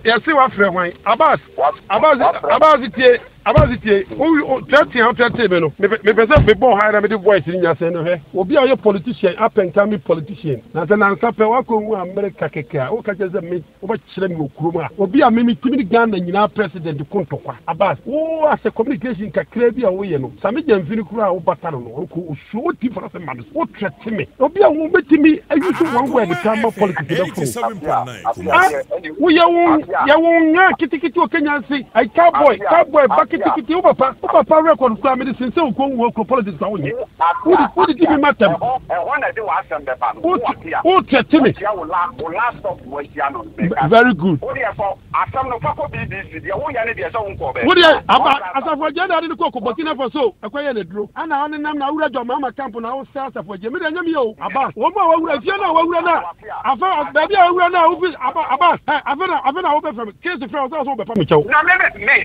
ya see what friend why Abass Abazitie o 30 me no me pese me bon hire me the voice ni nya se no he obi a yo politician up and coming politician na se na nsape wa ko wu America keke o ka jeze me o ba kire me okurum a obi a me timi Ghana nyina president kontokwa Abass o as a communication ka kire bi a wo ye no same jamfini kura o bataro no ko so ti for se ma o threat me obi a wo betimi ayusu one word time politics wo ya wo nya kitikiti o Kenya si ai cowboy back kitty papa record for medicine so ko wo ko politics ka wonye wo di bi matter when I do ask them the pan o threat me last stop was no very good wo dey for asam no fa ko BBC dey wo ya ne dey so won be wo dey asafo je da de ko Burkina Faso akoye ne duro ana on nam na wura jo mama camp na wo sa asafo je me dey nyam yo Abass wo ma wura fie na wura na afa baby wura na wo Abass afena wo be from case friend so be from chew na me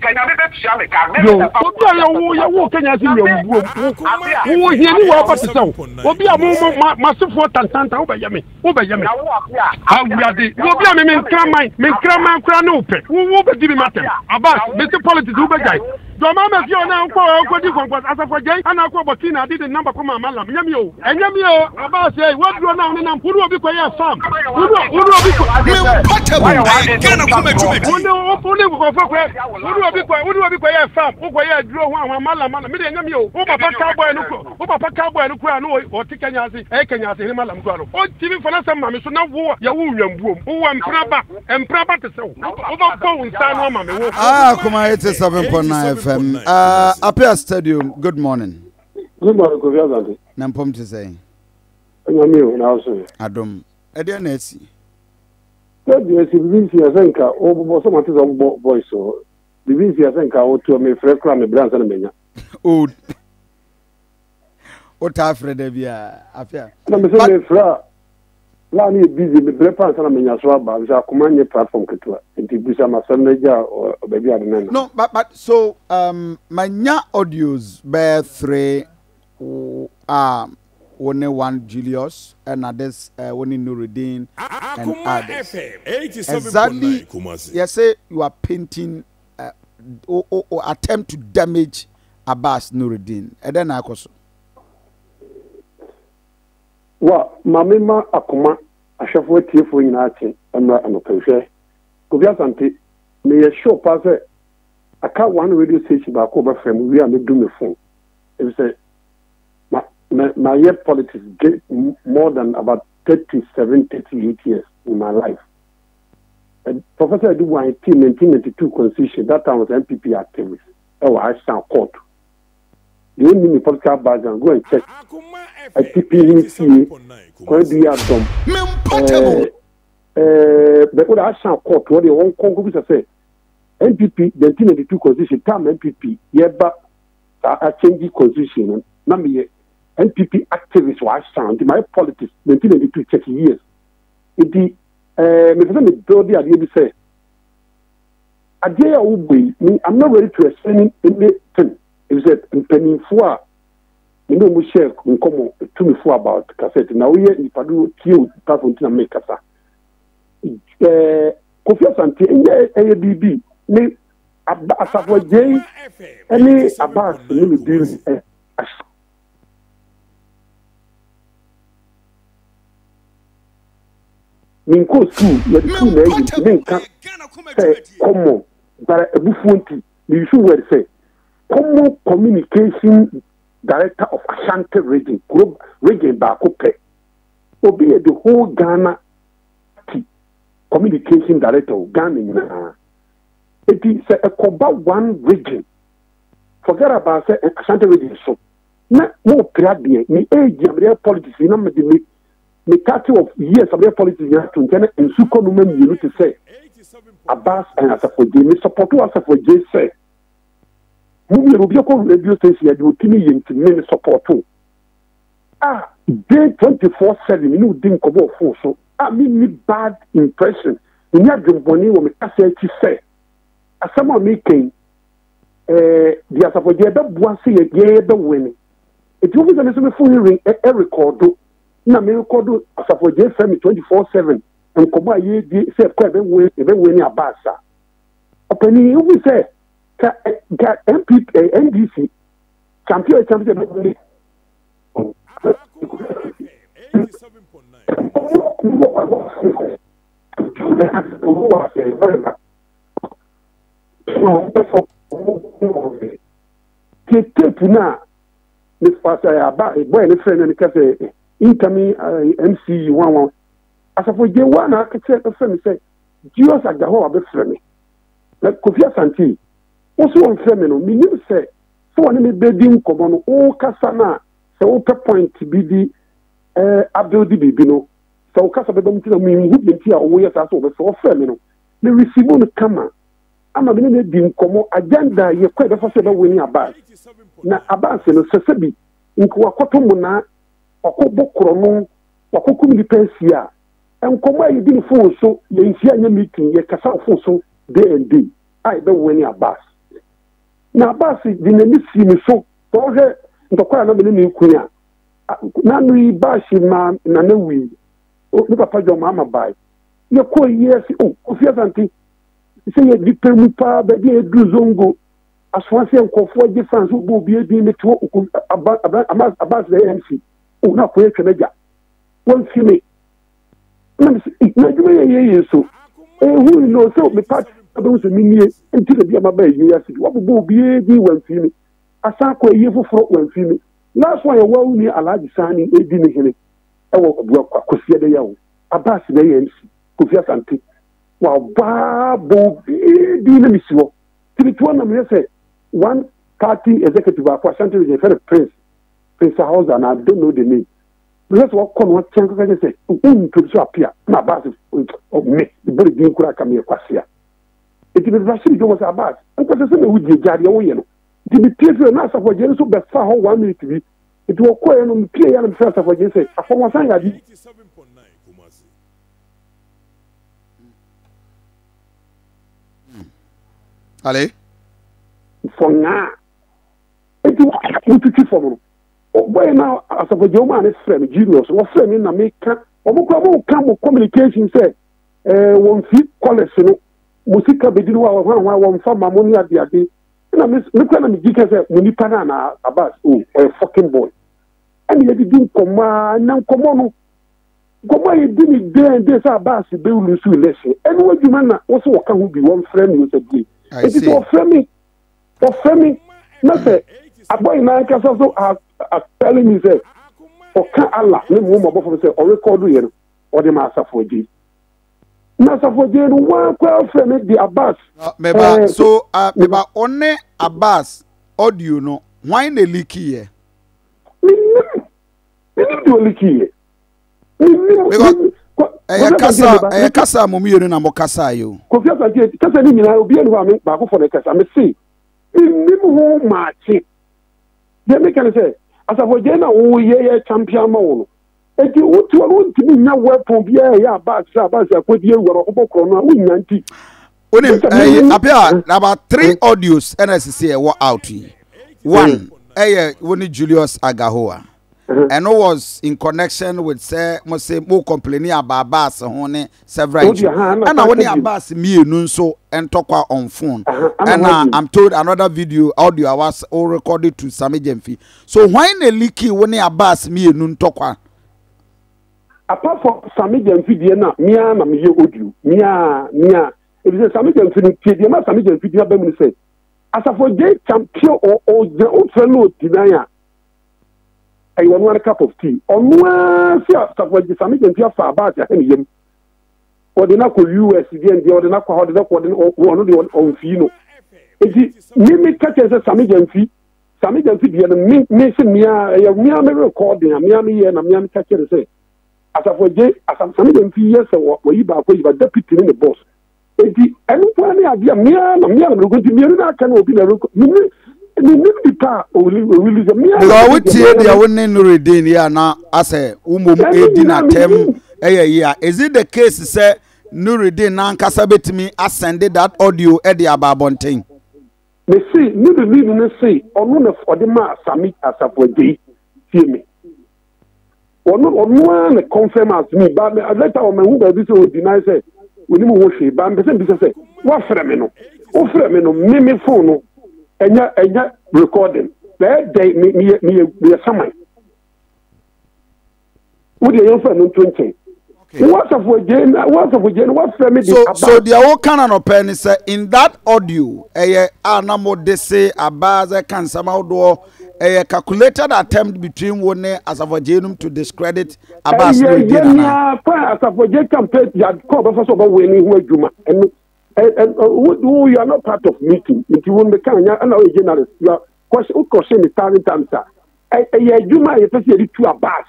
ka na be pia me obi a yawo Kenya si yawo wo hiani wa patesaw obi a masifo tantanta wo be yame awuade obi a me nkraman kra no pe wo be di bi matem Abass be politics wo be guy do ma me fio na ko di kon asafo jai ana ko Burkina di the number come malam nyam yo Abass e wo duro na na mpuru obi ko ya farm uru obi ko Ghana kuma uru obi ko ya farm ko ya duro ho malam me de nyam yo wo papa cowboy no kura no o ti Kenya si ni malam ko aro o ti bi fana sam ma me so na wo ya wo nwambuom wo empraba te se wo ba ko unsa no ma me wo Akoma 87.9 FM Appiah Stadium. Good morning. Good morning, Kofi. Nampom to say. Nyame na so. Adom. Ede na esi. BBC asenka o bo so mate so voice so. BBC asenka o to me frɛ kra me bransa na menya. O ta frɛ da bia Appiah. Na me se me frɛ la ni busy me bransa na menya so aba bisa Akoma nye platform ketwa. Nti bisa masaneja o baby adena. No, but so manya audios bear 3 one Julius and others one Nurudeen and others. Exactly. Yes, say you are painting or attempt to damage Abass Nurudeen. And then I also. Well, Mamma Akoma, I shall wait here for United and Kofi Asante, may a show pass it. I can't one radio station back over from we are not doing the phone. It said my year politics get more than about 38 years in my life. And Professor Edu in 1992 constitution, that time was MPP activist. Oh, I sound court. You only need political background, go and check. I TPC, when do you have them? But what I sound court, what they won't conclude say MPP, the 1992 constitution, time MPP, yeah, but I change the constitution. Namely, MPP activists were sound in my politics, 1992 30 years. It the me build the idea say, I'm not ready to explain anything. It said, penny for you know, we share in common to me for about cassette. Now we in Padu, Q, platform to make us. Kofi Asante, ABB, me Asafo J, any Abass, Nurudeen, Minko school, you school, men can't say, common, but a buffonti, you should well say, common communication director of Ashanti region, group region Bakope, will be the whole Ghana communication director of Ghana. It is a combined one region. Forget about Ashanti region. So, not more graduate, me age, real politics, you know, me 30 of years of real politics, you have to turn in Sukonumen, you need to say, Abass and Asafo J, me support to Asafo J say, Mumi Rubioko radio station, you will tell me to support too. Day 24/7, you know, didn't come out for so. I mean, bad impression. You have the money when we say, as someone making the Asafo J, that was the winning. It was a full hearing a record. Now, me record Asafo J 24/7. nkɔmɔ a yɛdi sɛ kɔ ɛbɛwɛ ni Abass ɔpɛni wobi sɛ ka NDC champion bɛwɛ tape na ne fasa boy ne friend ne ka sɛ incoming MC one asafo je wa na ka sɛ friend sɛ Jesus agaho abɛfrɛ me na Kofi Asante wo so won frɛ me no minim sɛ so won me bedi nkɔmɔ no o kasa na sɛ wo pe point bi di abodi bibi no sɛ wo kasa bɛbɛ mti na mi hu bi nti a wo yɛ sa so wo frɛ me no me receive no kama ama me ne di nkɔmɔ agenda yɛ kɔ bɛfa sɛ bɛwɔ ni Abass na Abass no sɛ bi nko wakoto mu na ɔkɔbɔ korɔno wakɔkum ni pensia nkɔmɔ a yɛdi ne fo so yɛ nsia nya meeting yɛ kasa fo so D&D ai bɛwɔ ni Abass na Abass di na ni si mi so tɔhɛ ntɔkwa na me ne kunya na no yi bashi ma na na wi o papa jo mama bai ye ko yes o Kofi Asante se ye di pemu pa ba di edu zongo aswanse nkofo gi fans bo bi edi ne to Abass the MC o na ko ye twemeja won fi me na djuma ye so who know so me part abo so minie enti na bia maba ye ya sidi wo bo bi edi wan fi me asa ko ye foforo wan fi me last one wa uni Alhaji Sani edi ne hene ewo obuakwa Kofi de yawo Abass the MC Kofi Asante wa babo di na misiwo tibituwa na me say one party executive akwa Asante is a Prince House and I don't know the name because what come what change ka say to so Appiah na Abass of me the body din kura ka me kwasia it be Rashid go was Abass and ko say me wudi jari wo ye no di bi pie na asafo je so be fa ho 1 minute bi it wo ko ye no pie ya na be asafo je say afọ san ya di 87.9 Kumasi Ale fonga eti mututi fomo boy na asafo je o ma ne frame genius wo frame na me ka o ka mo communication say won fi college no musika be di no wa won fa mamoni ade na me kwa na me gika say munipa na Abass a fucking boy and you didn't come na komo no komo e di ni dey say Abass be ulu su election and what you man na wo so ka hu bi won frame you say bi it is for framing na say aboy na ka so telling me say oka Allah me mo mo bofo say o record here o de ma asafo ji na asafo ji no wa kwa frame the Abass meba so meba one Abass audio no why na leaky here me do leaky here because kasa mo mi na mo kasa yo Kofi Asante kasa ni nyina obi enu ba ba ko for the kasa me see ni mo maachi de me kan say asafo je na wo ye champion ma wo no eti utu wo ntimi nya weapon bia ya Abass akodi eworo obokro no wo nyanti oni Appiah about 3 audios NSC were out. One woni Julius Agahoa and it was in connection with say mo complaining about Abass hone several and when Abass mienu so and talk on phone and I'm told another video audio was all recorded to Sami Jemfi. So why na leaky when Abass mienu talk apart from Sami Jemfi dey na mia na me audio mia if you say Sami Jemfi dey ma Sami Jemfi dey ba me say asafo dey champion or the fellow denier I want 1 cup of tea. On one Sami Jemfi for Abass yem. Or the nako US the or the nako on Fino. It me catch as Sami Jemfi the me recording a me and me catch say asafo dey Sami Jemfi yes or ba ko you deputy in the boss. Eti enu kwa ni adia me na go to me na kan obi na the car we tie dia woni Nurudeen ya na ase umom edina tem ya is it the case say Nurudeen na nkasa betimi ascend that audio e dia babonten me see Nurudeen no say onu na for the ma Sami asafo dey see me one confirm as me, but later on, who by this will deny say, we need to say, but I'm say, what fremeno? Oh, fremeno, me phone, and ya recording. That day, me a summer. Would you offer no 20? What's up with Jane? What's family? So the whole canon of pen is in that audio, Anamo de say Abass can somehow do a calculated attempt between one as of a genome to discredit Abass. Yeah, as of a Jane campaign, you had called us about winning Juma. And you are not part of meeting. If you won't become an journalist, you are question is time, sir. Juma is especially to Abass.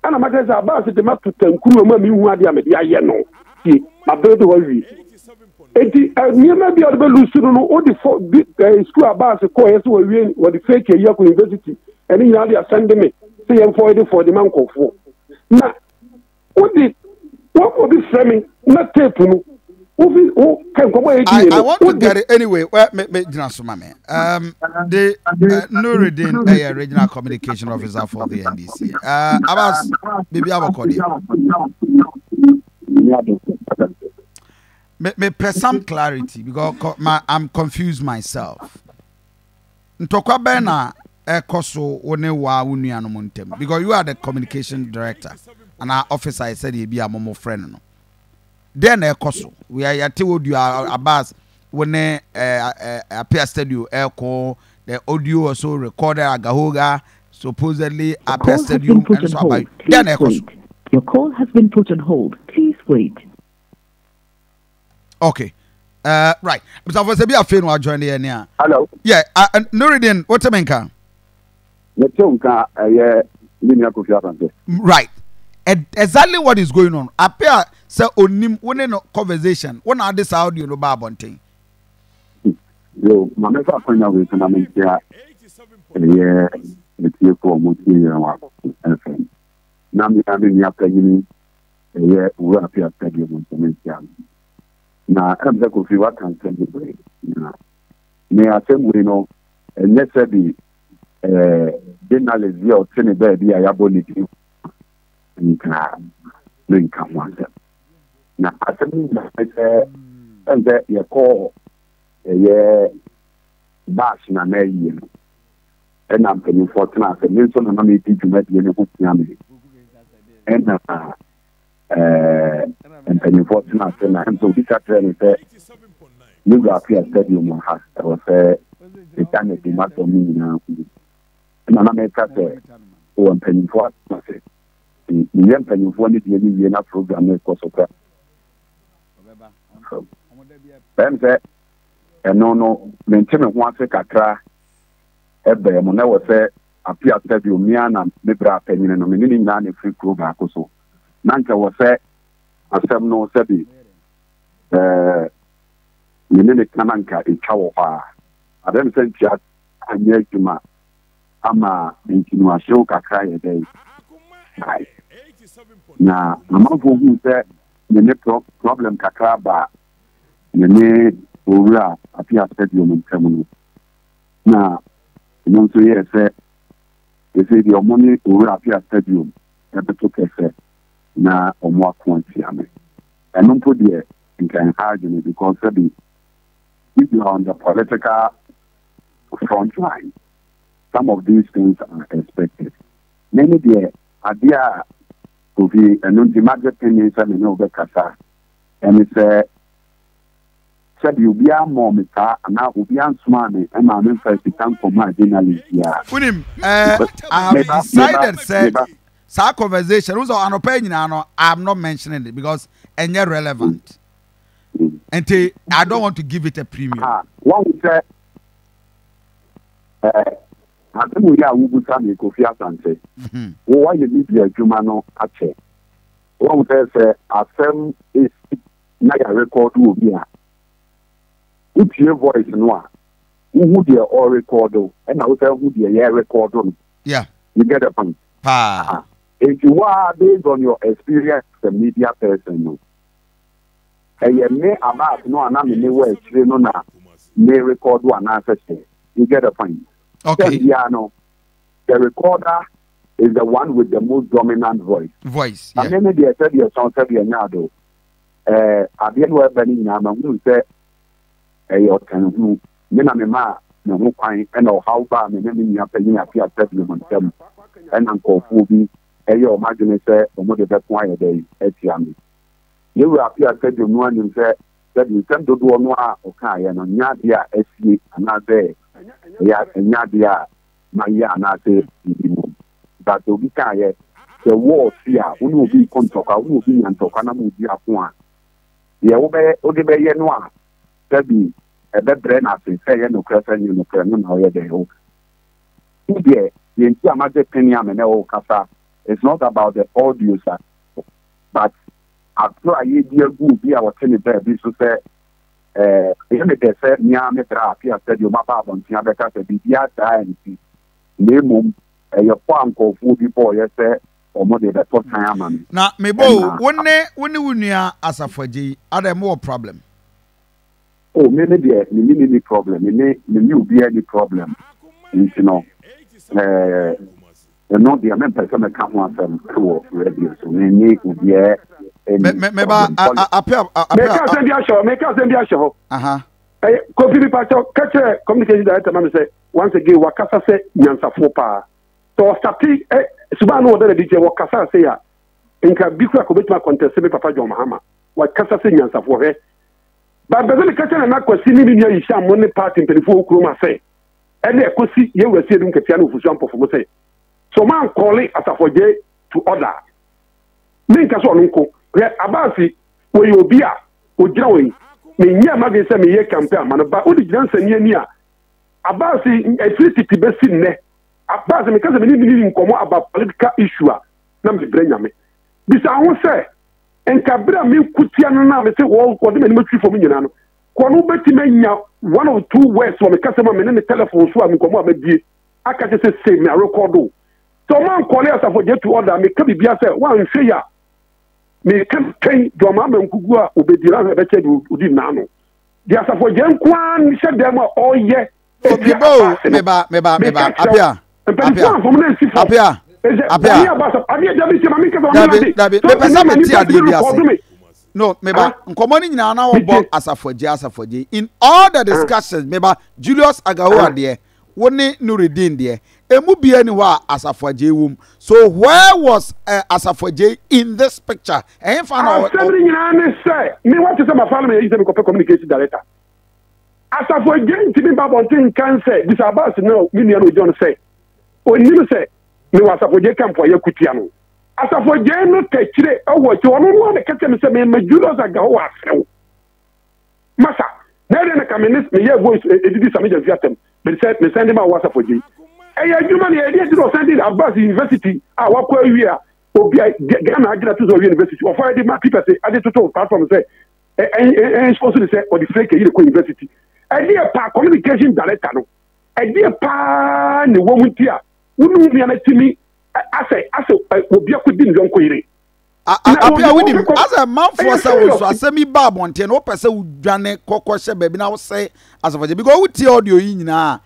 And I'm going to Abass the map to Tankuma, me who are the Amedia, no. See, my brother was near maybe I'll be losing all the school Abass, or the fake Yoko University, and in India sending me, say I'm for the man called for. Now, what will be framing, not tape. I want to get it anyway. Well, the Nurudeen, regional communication officer for the NDC. Abass, maybe I will call you. Me press some clarity because I'm confused myself. Ntokwa bena ekoso one wa unu anomontem because you are the communication director and our officer I said he be a momo friend no. Then ekoso we are told you Abass when Appiah Stadium airco the audio also recorded at Gahoga supposedly Appiah Stadium and so about. Then ekoso. Your call has been put on hold. Please wait. Okay. Right. Mr. Fosebi Afenu will join the area. Hello. Yeah. Nurudeen, what's the menka? Right. Exactly what is going on. Appiah say onim one no conversation. One are this audio no ba bonten. Yo, my never kwanya we na mentia. The tie for mo tie wa FM. Na mi abi ni apanyini we Appiah Stadium mo mentia. Na emze ko fi wa kan send the break. Na me asem we no enye journalist here tene be bi ayaboni di nka nka wanda na asem na enze ye ko bash na yi no ena mpeni fortuna asem nso na me di dwuma di ne ho tia me ena mpeni fortuna asem na nso bi ka trene se you go Appiah Stadium ha o se etane di mato mi na na meka se o mpeni fortuna se ni mpeni fortuna di ni na program e ko so ka ben se no menteme ho ase kakra ebe mo na wo se Appiah Stadium mi ana me bra penyin no me ni na ne free crew ba ko so na nka wo se asem no se bi ni ne kananka e chawo ha adem se ntia anya juma ama intinu asho kakra ye dey na amafo hu se ne problem kakra ba ne owura Appiah Stadium ntemu na no so ye se di omoni owura Appiah Stadium e beto kese na omo akonti ame eno mpo de nkan hardly because if you are on the political front line, some of these things are expected. Many the idea to be an ultimate penny and no kasa and it's said you be a moment and now will be answering and my first become for my journalist. Yeah. I have decided said our conversation was an opinion. I'm not mentioning it because it's not relevant. And I don't want to give it a premium. One said, I think we are Ubusan Kofia Sante. Why you need your Jumano Ache? One says, Assem is Naya record will be a. If your voice noir, who would your all record, and I will tell who the air record on. Yeah, you get a point. If you are based on your experience, the media person. Me Abass no anami me we chire no na me record one answer. You get the point. Okay. Yeah, no. The recorder is the one with the most dominant voice. Yeah. And then they said your song said Yanado. At the end of Benny Nama, who said, your can do, Minamima, no pine, and how far me name you have any Appiah said you on them, and Uncle Fubi, your imagine say, or more the best wine a day, Etiami. You will Appiah said you know and said that you send to do no okay, and on Yadia, SC, and not there, and Yadia, Maya, and I say, but the weekend, the war here, who will be contoka, who will be and Tokana would be a one. The Obe Noir, that be a bed brain as they say, no crescent, you know, how they hope. The entire Pennyam and El Casa is not about the audio, but after a year, good be our tennis there, this will say, they said, Niametra, Appiah said, your mapa on Tiabeka, the BBR, and name your farm called food before you say, or more than the first time. Now, maybe when you near as a Fuji, are there more problem? Oh, maybe any problem. Maybe be any problem. You know, not the American person come one from two radio. So maybe be a. Make us send the show. Copy pastor, catch a communication director, man say, once again, Wakasa say, Yansa Fopa. So, Stati, Subano, the DJ, Wakasa say, in Kabika Kubitma contest, Papa John Mahama, Wakasa say, Yansa for her. But the catcher and Aqua Sini, Yisham, money part in 24 Kroma say, and they could see you were saying Katiano for example for say. So, man, calling as a for J to order. Make us on Uncle, Abassi, where you be at, or drawing. Me nya ma be se me ye campaign man ba odi gidan sanye ni a Abass electricity be sin ne Abass me kaza me ni nkomo about political issue a na me branya me bisa ho se enka bra me kutia no na me se wo ko de me twi for me nyina no ko no beti me nya one or two words for me kaza ma me ne telephone so a me nkomo abadie aka se say me record so man call us for get to order me ka bibia se wan hwe ya me can Joma Mengua obedira beche udi nano. Dia sa for jen kwan she dem all ye. Meba Appiah. Appiah. No, meba nkomoni nyina na wo bo asafoje in all the discussions meba Julius Agawa there woni Nurudeen there emu bia ni wa asafoje wum. So where was asafoje in this picture? And fan I say me want to say my family is the communication director. Asafoje ntimi babontin kan say this Abass no me no John say onimi say me was asafoje camp for yakutia no asafoje no kachire owo ti ono no na kete me say me Julius Agawa afrew masa na dey na kamenis me ye voice edidi samaja fiatem me send him a WhatsApp for J. Human idea to send it Abass University. Our career will be Ghana Agricultural University. Or for my people say, I did to talk platform say, and supposed to say, or the Flake University. Idea pa communication director. Idea pa the woman here. Wouldn't be to me. I say, will be a good thing. Don't query. Appiah with him as a man for so semi bab on 10 person who done cocoa baby now say as of because we tell audio in na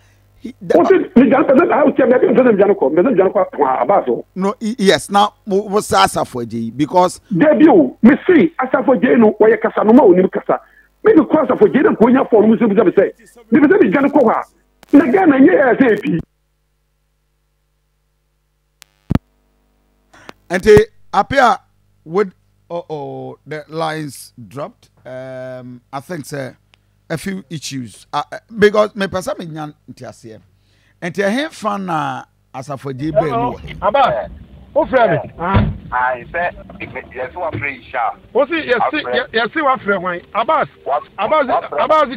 no yes now was asa for J because debut me see asa for J no why kasa no ma oni kasa me be cross for J dem ko nya for mu say me be jan ko ha na Ghana nye SAP and Appiah would the lines dropped. I think sir a few issues because me person me nyan ntiase and te hen fan na asafo je be no Abass o frɛ me I said yes wa free sha o si yes wa frɛ wan Abass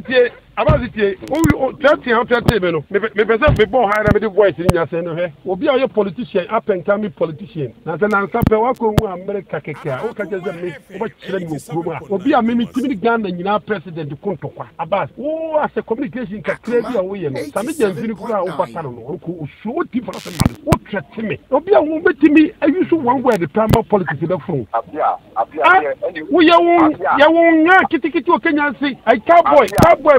tie o 30 me no me person me bon high na me the voice ni nyase no he obi a yo politician apenka me politician na se na nsape wa ko hu America keka o ka je me o ba kire ni okuro obi a me timi Ghana nyina president kontokwa Abass o as a communication ka crazy a wo ye no same jansi ni kura o pata no ko o so ti for some man o threat me obi a wo betimi ayusu one word the primary politics be from Appiah wo ye wo nya kitikiti o Kenya say I cowboy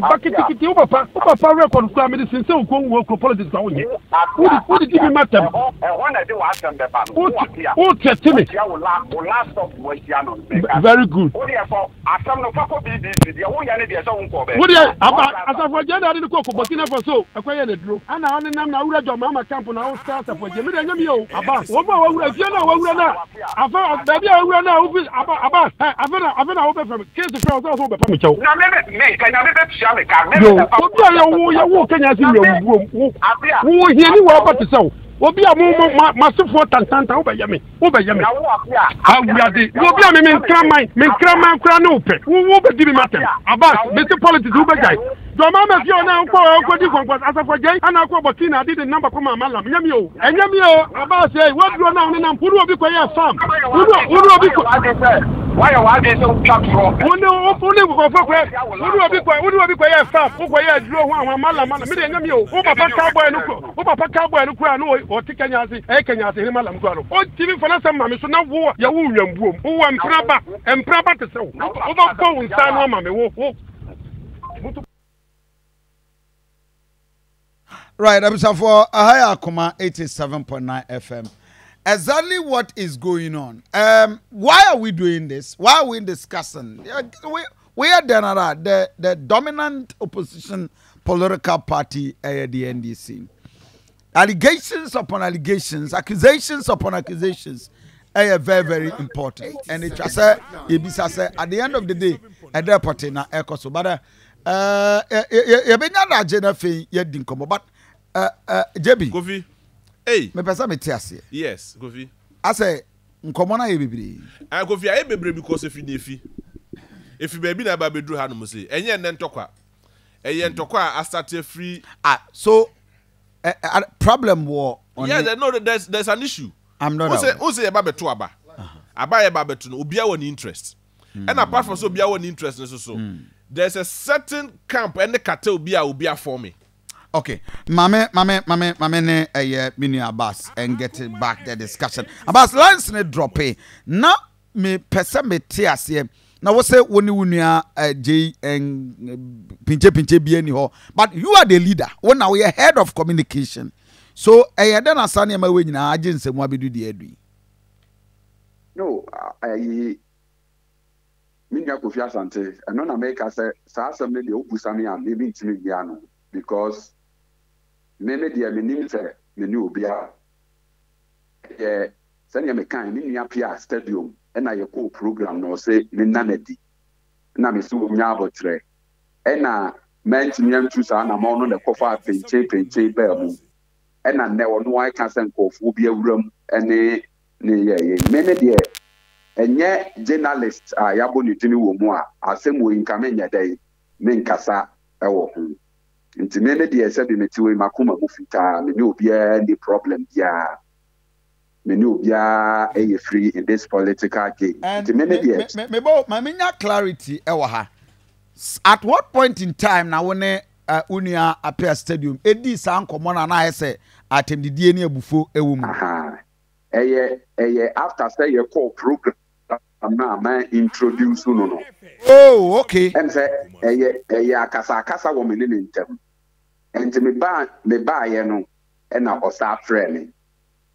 back kiti papa record kwa me since wo ko politics kwa wonye wo di bi matter o tete me very good wo di aba asafo agenda de ko Burkina Faso akwaye na duro ana one nam na wura jo mama camp na o start asafo je me de nyam yo Abass wo ma wura fie na wura na afa baby wura na wo Abass afena wo be fam case for us wo be fam chew na me kanya me be tia me ka me obi a wo kanya si mi wo hiani wo ba te sew obi a masifo tantanta wo be yame na wo Appiah awuade obi a me nkraman kra na ope wo be di bi matter Abass me se politics wo be guy do ma me fio na ko di konkwas asafo jai ana ko Burkina di the number ko ma malam nyam yo Abass e wo duro na na mpuru obi ko ye farm uru obi ko why they so chat from Only go for obi ko ye farm ko ye duro ho malam me de nyam yo o papa cowboy no ko no o tikanya ase he malam ko no o tibi fana sam ma me so na wo ya wo nwambuom wo wa empraba te se wo ba ko unsa no ma me wo Right, for Ahaya Akoma 87.9 FM. Exactly what is going on. Why are we doing this? Why are we discussing? We are the dominant opposition political party, the NDC. Allegations upon allegations, accusations upon accusations are very, very important. And it just at the end of the day, a deputy na ekoso. But JB. Kofi. Hey. Me pesa me tiase. Yes, Kofi. I say nkomo na ye bebre. Kofi aye bebre because if you baby na ba bedru ha no mo say. Enye ne ntokwa. Eye ntokwa a start free. So problem war on there's an issue. I'm not who say eba beto aba. Aba ye ba beto no obi a won interest. And apart from so obi a won interest so there's a certain camp and the cartel obi a for me. Okay, mame ne mini Abass and get it back the discussion. Abass lines ne drop na me pesa me tiase. Now we say woni wunia J and pinche bi ani ho, but you are the leader. When now we are head of communication. So then asane ma we nyina age nsemu abedu di adui. No, minya Kofi Asante and no na make us say sa asem ne de opusame am maybe ntimi bia no because me de me nim say me ni obi a sani me kan me nua Appiah stadium na ye ko program no say me nanadi na me so nya abotre na ment nyam tu sa na mo no de kofa penche ba mu na ne wo no ai ka sen kofo bi awuram ne ye me de enye journalist yabo ni tini wo mu a asem wo nkame nya dai me nkasa ewo ho nti me de ese bi metiwe makoma mu fita me ni obi any problem dia me ni obi a free in this political game nti me de me nya clarity ewo ha at what point in time na wone unia Appiah stadium edi san komo na ese atemdidie ni abufo ewo mu eye after say ye call program na man introduce no. Oh, okay. And say akasa wo me ne ntem. Enti me ba ye no e na o start friend.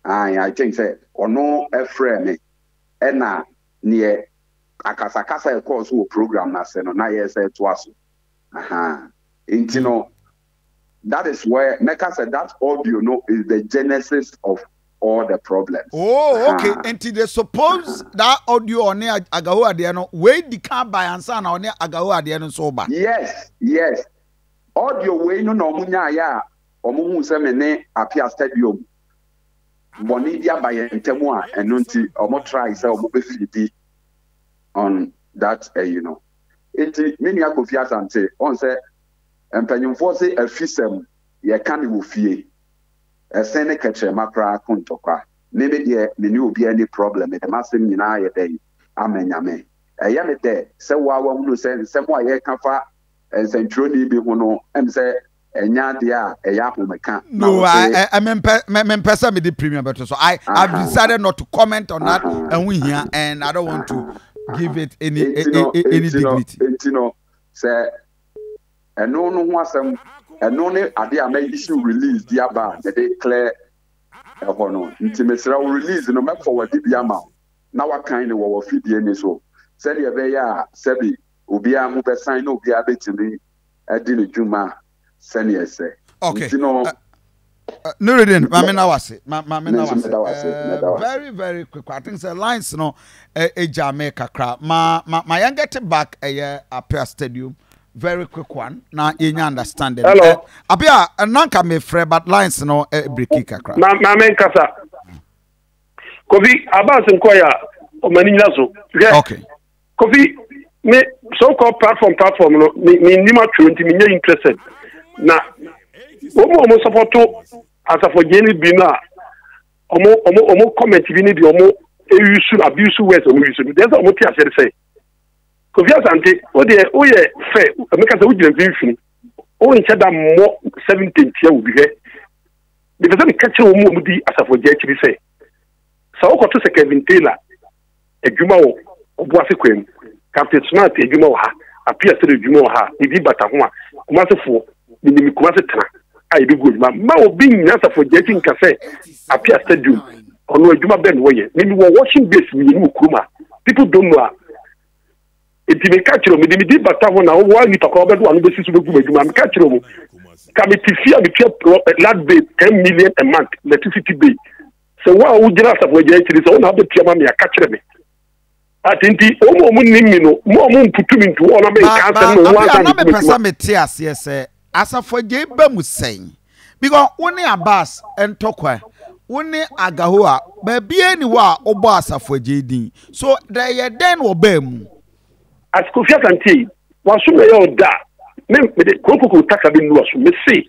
I think say ono e friend me. E na ne akasa e course wo program na se no na ye say to aso. Enti no that is where Mecca said that audio no is the genesis of all the problems. Oh, okay. Until they suppose that audio on there agaho adiano, we the can by answer na on there agaho adiano so bad. Yes. Audio we no munya ya omuhu se me ne Appiah stadium. Boni dia by entemu a eno nti omo try say omo be fidi on that Enti many Kofi Asante on say empanyumfo say afisem ye kan wo fie. Sene keche makra kontokwa maybe there me new be any problem the masem nyina ye dey amenyame eya me de se wa hunu se nsemo aye kafa ensentro ni bi hu no em se enya de a eya homeka no I me the premium better so I've decided not to comment on that and we here and I don't want to give it any dignity say and no wasam and no idea may issue release the Abba that they clear a honor. Intimacy release no matter for what the amount. Now what kind of war feed the any so. Said ya beya Sebi Ubia Mube sign no Gabe I didn't Juma Senior say. Okay. Nurudeen, Mamina was it. Mamina was it. Very, very quick. I think the lines no a Jamaica crowd. My young get back a Appiah Stadium. Very quick one. Now you understand it. Hello. Appiah, nanka me free, but lines no a breaky crowd. Mamen kasa. Kofi Abass nkoya o mani naso. Okay. Kofi me so-called platform no me nima 20 me interested. Na omo support as for Jenny Bina omo comment bi ni bi omo abuse words omo use there's omo tia say Kofi Asante o ye fair make say we dey finish o in da more 17 tia will be here because we catch omo di as for Jenny say so ko to say Kevin Taylor edwuma wo obuase kwem Captain Smart edwuma wo ha Appiah say edwuma wo ha ibi bata ho a kuma se fo ni kuma se tena I do good, ma being answer for getting cafe Appiah Stadium. Or no, Juma Ben way. Maybe we're watching this with Kuma. People don't know. It may catch you, maybe did but I want to talk about one basis of Juma catch you. Committee fear the lad bay 10 million a month, electricity bill. So why would you ask for this own have the Tiamami catch me? I think the Omo more put him into all American. Yes, sir. As a for J. Bemu saying, because only Abass and Tokwe, only Agahoa, but be anywhere or boss for JD. So they then obey. As Kofi Asante, was soon a da. Men with the Coco Takabin was me say.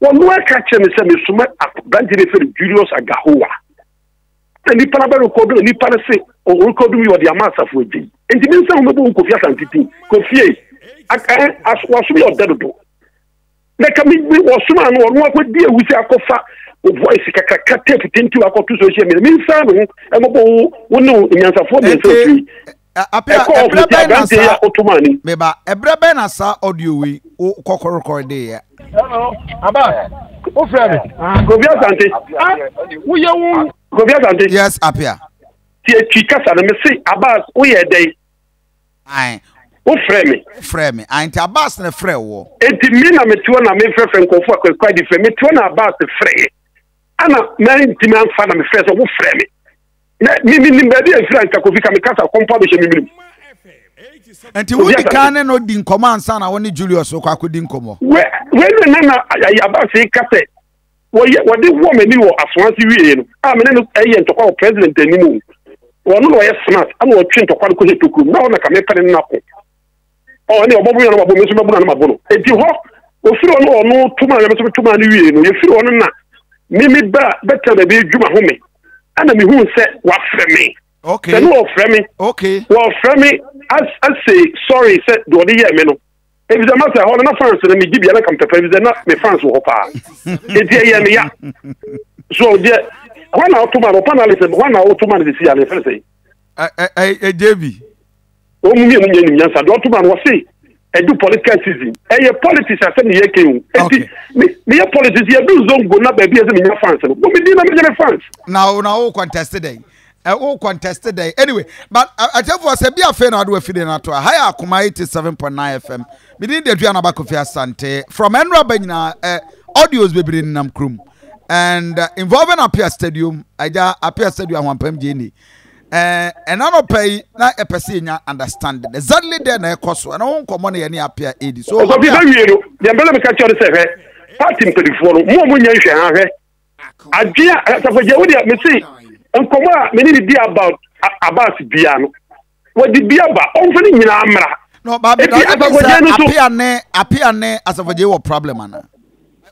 One more catcher me say me sumet at Banjiri for Julius Agahoa. And the Panabaro Kodo, and the Panase, or Kodu or the Amasa for J. And the minister of Kofi Asante, Kofi, as was we or dead. Like I mean, we was someone or what would be a with a voice tape into a to social media. Means something, and no in answer for the Ottomani. Maybe a Brabana saw audio we cocker day. Hello, Abass. Oh, Freddy. Kofi Asante. We are Kofi Asante. Yes, Appiah. Chicas and me say Abass, we a day. Aye. O frame I ain't Abass na frɛ wo enti me na metuo na me frɛ nkofo akwa di frɛ metuo na Abass frɛ ana me enti me anfa na me frɛ so wo frɛ me na me be dey frɛ nka Kofi ka me kasa kompa be hye me enti wo di kan no di nkɔmɔ ansa na wo ne Julius ko akodi nkɔmɔ we na Abass kase wo de wo mani wo afonase wie no a me no ntɔkwa president animu wo no yɛ smart ana wo twe ntɔkwa ko se toku na wo na ka me pere na ko oh, any of Bobu and Mabu, Mr. Mabu and Mabu. If you hope, if you don't know, too much, if you don't know, Mimi better than be Juma Home. And then who said, what for me? Okay. No, for me. Okay. Well, for me, I say, sorry, said, do the Yemeno. If it's a matter of all fans, let me give you a come to pay. They're not my fans will hop. It's so, dear, 1 hour tomorrow, panelist, 1 hour tomorrow this year, let's say. Davy. O mu mi nyansa do to man wo say e do political season e politics asem ye ken enti me politics ye do zongo na ba bi e se me nya fans no me di na me nya fans now who contested day anyway but I tell you say be afa na do afide na to high Akoma 87.9 FM me di de dua na ba Kofi Asante from Enra Banyina audios bebre nam krum and involving Appiah Stadium Appiah Stadium wampam jeni and I don't pay na a person understand exactly there na ekoso and won komo na ye ne Appiah edi so so bi be wiero de mbele me ka chore se he party mpedifo no mo nya hwe ha he agia safoje wo de me say nkomo a me ni di about Abass bia no wo di bia ba on fe ni nyina amra no ba be Appiah ne asafoje wo problem ana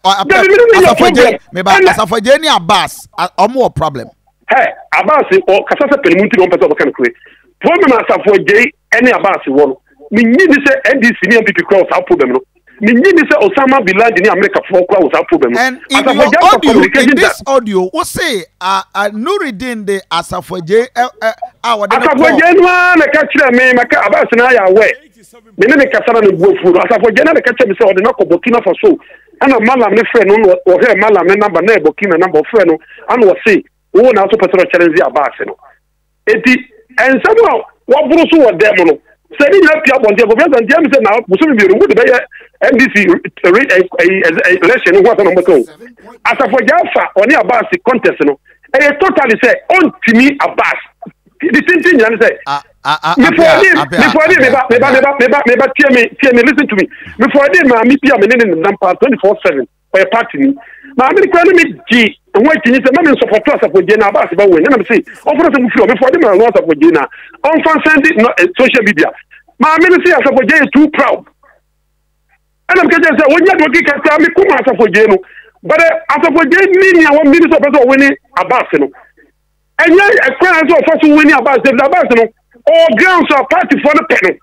asafoje me ba asafoje ni Abass omo problem. Hey, Abass or Kasasa Pelimunti don't pass over can create. Problem as for J, any Abass one. Me need to say NDC and people cross our problem. Me need to say Osama Bin Laden in America for cross our problem. And in your audio, in this audio, what say Nurudeen the Asafoje Asafoje no na catch me Abass na ya we. me ne kasa na ne buofuru asafo gena ne kacha me se o de na ko Burkina Faso ana malam ne frɛ no o he malam ne number na Burkina number frɛ no ana wo se wo na so petrol challenge Abass no eti ensamo wa buru so wo dem no se ni na pia bonje go president dem se na muso bi ru de be NDC election no what no moto asafo jafa oni Abass contest no e totally say on timi Abass the thing you say before listen to me before me pia me ne number 24/7 for a party ma me kwa me gi won tinyi se ma me support asafo je na Abass ba we na me say offer some free before dem na asafo je na on fan send social media ma me say asafo je too proud and I'm going to say when you do get ka me kuma asafo je no but asafo je ni awon minister person winning Abass no and yeah a crown so for winning Abass no all grounds are party for the pen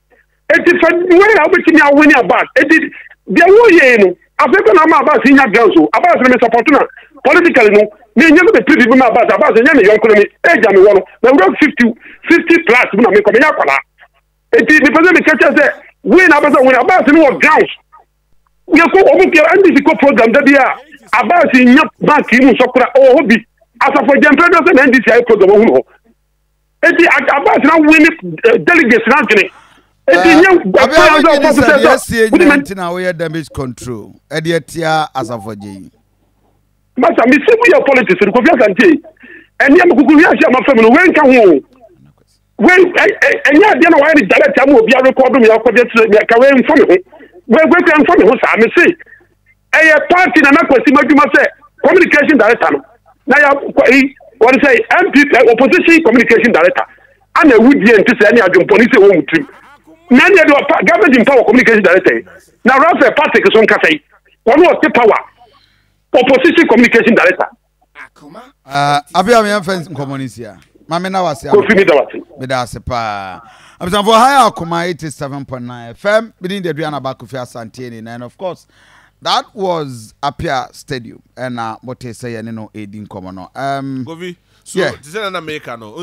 it is when I be me winning Abass it is the way no Africa na Abass in your girls Abass me support na politically no me nyame be people na Abass nyame yon kono me eja me wono na we 50 plus na me ko me yakwala it is the person me catch say win Abass no grounds we ko obu ke NDC ko program da bia Abass nya bank mu sokura o hobi asafo jempedo se NDC ay program hu no eti Abass na win delegates na gene eti nya yes na we damage control e de tia asafo je masa mi se we politics ko fi asante eni am kuku wi asia ma fam no we nka ho we enya de na wa ni direct am obi a record me akode ka we mfo me ho we can from who say me say a party na kwesi maduma say communication director no na ya what say MP opposition communication director and a would be to say any adum police wo mutim na ne do government in power communication director na rafa party ke so nka say one was the power opposition communication director Appiah me fence community Mame na wase me da se pa I'm for higher Akoma 87.9 FM within the Adriana Bakufia Santini and of course that was Appiah Stadium and what they say no aiding common Govi so yeah. This is an American no